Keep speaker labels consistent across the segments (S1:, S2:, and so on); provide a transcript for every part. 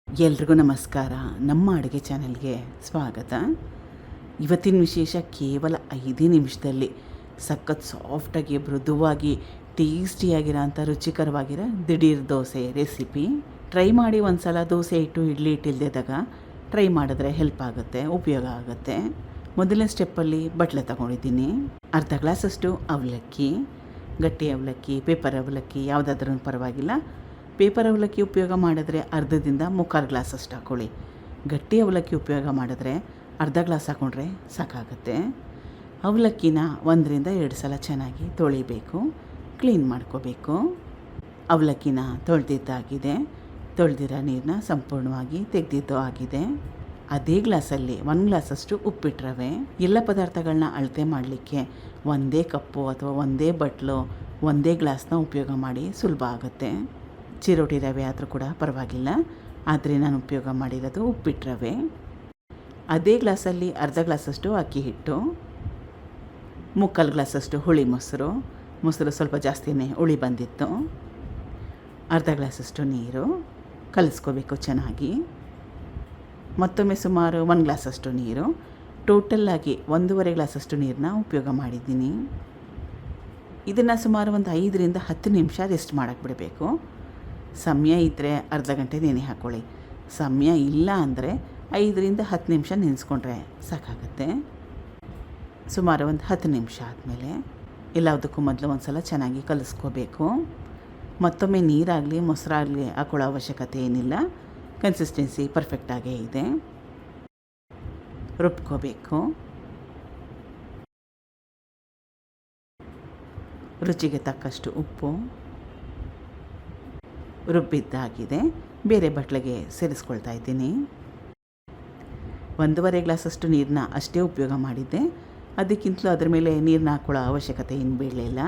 S1: ಎಲ್ರಿಗೂ ನಮಸ್ಕಾರ. ನಮ್ಮ ಅಡುಗೆ ಚಾನೆಲ್ಗೆ ಸ್ವಾಗತ. ಇವತ್ತಿನ ವಿಶೇಷ ಕೇವಲ 5 ನಿಮಿಷದಲ್ಲಿ ಸಖತ್ ಸಾಫ್ಟಾಗಿ ಮೃದುವಾಗಿ ಟೇಸ್ಟಿಯಾಗಿರೋ ಅಂಥ ರುಚಿಕರವಾಗಿರೋ ದಿಢೀರ್ ದೋಸೆ ರೆಸಿಪಿ. ಟ್ರೈ ಮಾಡಿ ಒಂದು ಸಲ. ದೋಸೆ ಹಿಟ್ಟು ಇಡ್ಲಿ ಹಿಟ್ಟಿಲ್ದಿದ್ದಾಗ ಟ್ರೈ ಮಾಡಿದ್ರೆ ಹೆಲ್ಪ್ ಆಗುತ್ತೆ, ಉಪಯೋಗ ಆಗುತ್ತೆ. ಮೊದಲನೇ ಸ್ಟೆಪ್ಪಲ್ಲಿ ಬಟ್ಲೆ ತಗೊಂಡಿದ್ದೀನಿ. ಅರ್ಧ ಗ್ಲಾಸಷ್ಟು ಅವಲಕ್ಕಿ, ಗಟ್ಟಿ ಅವಲಕ್ಕಿ, ಪೇಪರ್ ಅವಲಕ್ಕಿ ಯಾವುದಾದ್ರೂ ಪರವಾಗಿಲ್ಲ. ಪೇಪರ್ ಅವಲಕ್ಕಿ ಉಪಯೋಗ ಮಾಡಿದ್ರೆ ಅರ್ಧದಿಂದ 3/4 ಗ್ಲಾಸ್ ಅಷ್ಟು ಹಾಕ್ಕೊಳ್ಳಿ. ಗಟ್ಟಿ ಅವಲಕ್ಕಿ ಉಪಯೋಗ ಮಾಡಿದ್ರೆ ಅರ್ಧ ಗ್ಲಾಸ್ ಹಾಕ್ಕೊಂಡ್ರೆ ಸಾಕಾಗುತ್ತೆ. ಅವಲಕ್ಕಿನ 1-2 ಸಲ ಚೆನ್ನಾಗಿ ತೊಳಿಬೇಕು, ಕ್ಲೀನ್ ಮಾಡ್ಕೋಬೇಕು. ಅವಲಕ್ಕಿನ ತೊಳೆದಿದ್ದಾಗಿದೆ, ತೊಳೆದಿರೋ ನೀರನ್ನ ಸಂಪೂರ್ಣವಾಗಿ ತೆಗೆದಿದ್ದು ಆಗಿದೆ. ಅದೇ ಗ್ಲಾಸಲ್ಲಿ 1 ಗ್ಲಾಸಷ್ಟು ಉಪ್ಪಿಟ್ಟು ರವೆ. ಎಲ್ಲ ಪದಾರ್ಥಗಳನ್ನ ಅಳತೆ ಮಾಡಲಿಕ್ಕೆ ಒಂದೇ ಕಪ್ಪು ಅಥವಾ ಒಂದೇ ಬಟ್ಲು, ಒಂದೇ ಗ್ಲಾಸ್ನ ಉಪಯೋಗ ಮಾಡಿ ಸುಲಭ ಆಗುತ್ತೆ. ಚಿರೋಟಿ ರವೆ ಆದರೂ ಕೂಡ ಪರವಾಗಿಲ್ಲ, ಆದರೆ ನಾನು ಉಪಯೋಗ ಮಾಡಿರೋದು ಉಪ್ಪಿಟ್ಟು ರವೆ. ಅದೇ ಗ್ಲಾಸಲ್ಲಿ ಅರ್ಧ ಗ್ಲಾಸಷ್ಟು ಅಕ್ಕಿ ಹಿಟ್ಟು, 3/4 ಗ್ಲಾಸಷ್ಟು ಹುಳಿ ಮೊಸರು ಸ್ವಲ್ಪ ಜಾಸ್ತಿನೇ ಹುಳಿ ಬಂದಿತ್ತು, ಅರ್ಧ ಗ್ಲಾಸಷ್ಟು ನೀರು ಕಲಿಸ್ಕೋಬೇಕು ಚೆನ್ನಾಗಿ. ಮತ್ತೊಮ್ಮೆ ಸುಮಾರು 1 ಗ್ಲಾಸಷ್ಟು ನೀರು, ಟೋಟಲ್ಲಾಗಿ 1.5 ಗ್ಲಾಸಷ್ಟು ನೀರನ್ನ ಉಪಯೋಗ ಮಾಡಿದ್ದೀನಿ. ಇದನ್ನು ಸುಮಾರು ಒಂದು 5-10 ನಿಮಿಷ ರೆಸ್ಟ್ ಮಾಡೋಕ್ಕೆ ಬಿಡಬೇಕು. ಸಮಯ ಇದ್ದರೆ ಅರ್ಧ ಗಂಟೆ ನೆನೆ ಹಾಕ್ಕೊಳ್ಳಿ. ಸಮಯ ಇಲ್ಲ ಅಂದರೆ 5-10 ನಿಮಿಷ ನೆನೆಸ್ಕೊಂಡ್ರೆ ಸಾಕಾಗುತ್ತೆ. ಸುಮಾರು ಒಂದು 10 ನಿಮಿಷ ಆದಮೇಲೆ ಎಲ್ಲದಕ್ಕೂ ಮೊದಲು ಒಂದು ಸಲ ಚೆನ್ನಾಗಿ ಕಲಿಸ್ಕೋಬೇಕು. ಮತ್ತೊಮ್ಮೆ ನೀರಾಗಲಿ ಮೊಸರಾಗಲಿ ಹಾಕೊಳ್ಳೋ ಅವಶ್ಯಕತೆ ಏನಿಲ್ಲ. ಕನ್ಸಿಸ್ಟೆನ್ಸಿ ಪರ್ಫೆಕ್ಟಾಗೇ ಇದೆ. ರುಬ್ಕೋಬೇಕು. ರುಚಿಗೆ ತಕ್ಕಷ್ಟು ಉಪ್ಪು, ರುಬ್ಬಿದ್ದಾಗಿದೆ. ಬೇರೆ ಬಟ್ಲಿಗೆ ಸೇರಿಸ್ಕೊಳ್ತಾ ಇದ್ದೀನಿ. 1.5 ಗ್ಲಾಸಷ್ಟು ನೀರನ್ನ ಅಷ್ಟೇ ಉಪಯೋಗ ಮಾಡಿದ್ದೆ. ಅದಕ್ಕಿಂತಲೂ ಅದರ ಮೇಲೆ ನೀರನ್ನ ಹಾಕೊಳ್ಳೋ ಅವಶ್ಯಕತೆ ಏನು ಬೀಳಲಿಲ್ಲ.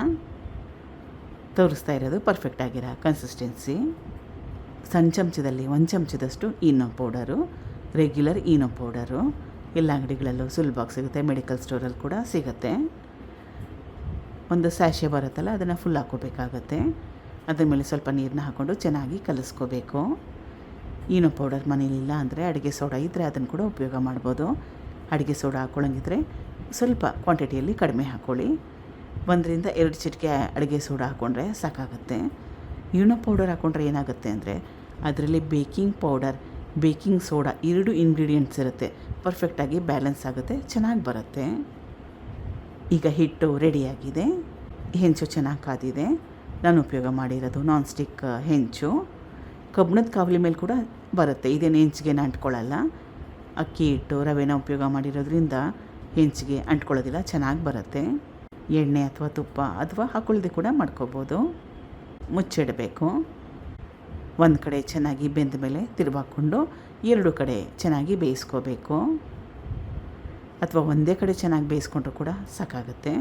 S1: ತೋರಿಸ್ತಾ ಇರೋದು ಪರ್ಫೆಕ್ಟಾಗಿರೋ ಕನ್ಸಿಸ್ಟೆನ್ಸಿ. ಸಣ್ಣ ಚಮಚದಲ್ಲಿ 1 ಚಮಚದಷ್ಟು Eno powder, regular Eno powder ಎಲ್ಲ ಅಂಗಡಿಗಳಲ್ಲೂ ಸುಲಭವಾಗಿ ಸಿಗುತ್ತೆ, ಮೆಡಿಕಲ್ ಸ್ಟೋರಲ್ಲಿ ಕೂಡ ಸಿಗುತ್ತೆ. ಒಂದು ಸ್ಯಾಶೆ ಬರುತ್ತಲ್ಲ, ಅದನ್ನು ಫುಲ್ ಹಾಕ್ಕೋಬೇಕಾಗತ್ತೆ. ಅದ್ರ ಮೇಲೆ ಸ್ವಲ್ಪ ನೀರನ್ನ ಹಾಕ್ಕೊಂಡು ಚೆನ್ನಾಗಿ ಕಲಿಸ್ಕೋಬೇಕು. ಈನೋ ಪೌಡರ್ ಮನೇಲಿಲ್ಲ ಅಂದರೆ ಅಡುಗೆ ಸೋಡಾ ಇದ್ದರೆ ಅದನ್ನು ಕೂಡ ಉಪಯೋಗ ಮಾಡ್ಬೋದು. ಅಡುಗೆ ಸೋಡಾ ಹಾಕ್ಕೊಳ್ಳೋಂಗಿದ್ರೆ ಸ್ವಲ್ಪ ಕ್ವಾಂಟಿಟಿಯಲ್ಲಿ ಕಡಿಮೆ ಹಾಕ್ಕೊಳ್ಳಿ. 1-2 ಚಿಟಿಕೆ ಅಡುಗೆ ಸೋಡಾ ಹಾಕ್ಕೊಂಡ್ರೆ ಸಾಕಾಗುತ್ತೆ. ಈನೋ ಪೌಡರ್ ಹಾಕ್ಕೊಂಡ್ರೆ ಏನಾಗುತ್ತೆ ಅಂದರೆ ಅದರಲ್ಲಿ baking powder, baking soda 2 ingredients ಇರುತ್ತೆ. ಪರ್ಫೆಕ್ಟಾಗಿ ಬ್ಯಾಲೆನ್ಸ್ ಆಗುತ್ತೆ, ಚೆನ್ನಾಗಿ ಬರುತ್ತೆ. ಈಗ ಹಿಟ್ಟು ರೆಡಿಯಾಗಿದೆ. ಹೆಂಚು ಚೆನ್ನಾಗಿ ಕಾದಿದೆ. ನಾನು ಉಪಯೋಗ ಮಾಡಿರೋದು ನಾನ್ ಸ್ಟಿಕ್ ಹೆಂಚು. ಕಬ್ಬಿಣದ ಕಾವಲಿ ಮೇಲೆ ಕೂಡ ಬರುತ್ತೆ, ಇದೇನು ಹೆಂಚಿಗೆ ಅಂಟ್ಕೊಳ್ಳಲ್ಲ. ಅಕ್ಕಿ ಹಿಟ್ಟು ರವೆನ ಉಪಯೋಗ ಮಾಡಿರೋದ್ರಿಂದ ಹೆಂಚಿಗೆ ಅಂಟ್ಕೊಳ್ಳೋದಿಲ್ಲ, ಚೆನ್ನಾಗಿ ಬರುತ್ತೆ. ಎಣ್ಣೆ ಅಥವಾ ತುಪ್ಪ ಅಥವಾ ಹಾಕೊಳ್ಳದೆ ಕೂಡ ಮಾಡ್ಕೋಬೋದು. ಮುಚ್ಚಿಡಬೇಕು. ಒಂದು ಕಡೆ ಚೆನ್ನಾಗಿ ಬೆಂದ ಮೇಲೆ ತಿರುವಾಕೊಂಡು 2 ಕಡೆ ಚೆನ್ನಾಗಿ ಬೇಯಿಸ್ಕೋಬೇಕು. ಅಥವಾ ಒಂದೇ ಕಡೆ ಚೆನ್ನಾಗಿ ಬೇಯಿಸ್ಕೊಂಡ್ರೂ ಕೂಡ ಸಾಕಾಗುತ್ತೆ.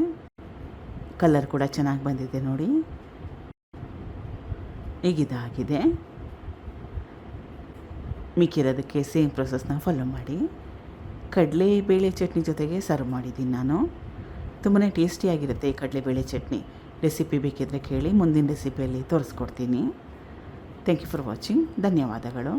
S1: ಕಲರ್ ಕೂಡ ಚೆನ್ನಾಗಿ ಬಂದಿದೆ ನೋಡಿ. ಈಗಿದಾಗಿದೆ. ಮಿಕ್ಕಿರೋದಕ್ಕೆ ಸೇಮ್ ಪ್ರೊಸೆಸ್ನ ಫಾಲೋ ಮಾಡಿ. ಕಡಲೆಬೇಳೆ ಚಟ್ನಿ ಜೊತೆಗೆ ಸರ್ವ್ ಮಾಡಿದ್ದೀನಿ ನಾನು. ತುಂಬಾ ಟೇಸ್ಟಿಯಾಗಿರುತ್ತೆ ಈ ಕಡಲೆಬೇಳೆ ಚಟ್ನಿ. ರೆಸಿಪಿ ಬೇಕಿದ್ದರೆ ಕೇಳಿ, ಮುಂದಿನ ರೆಸಿಪಿಯಲ್ಲಿ ತೋರಿಸ್ಕೊಡ್ತೀನಿ. Thank you for watching. ಧನ್ಯವಾದಗಳು.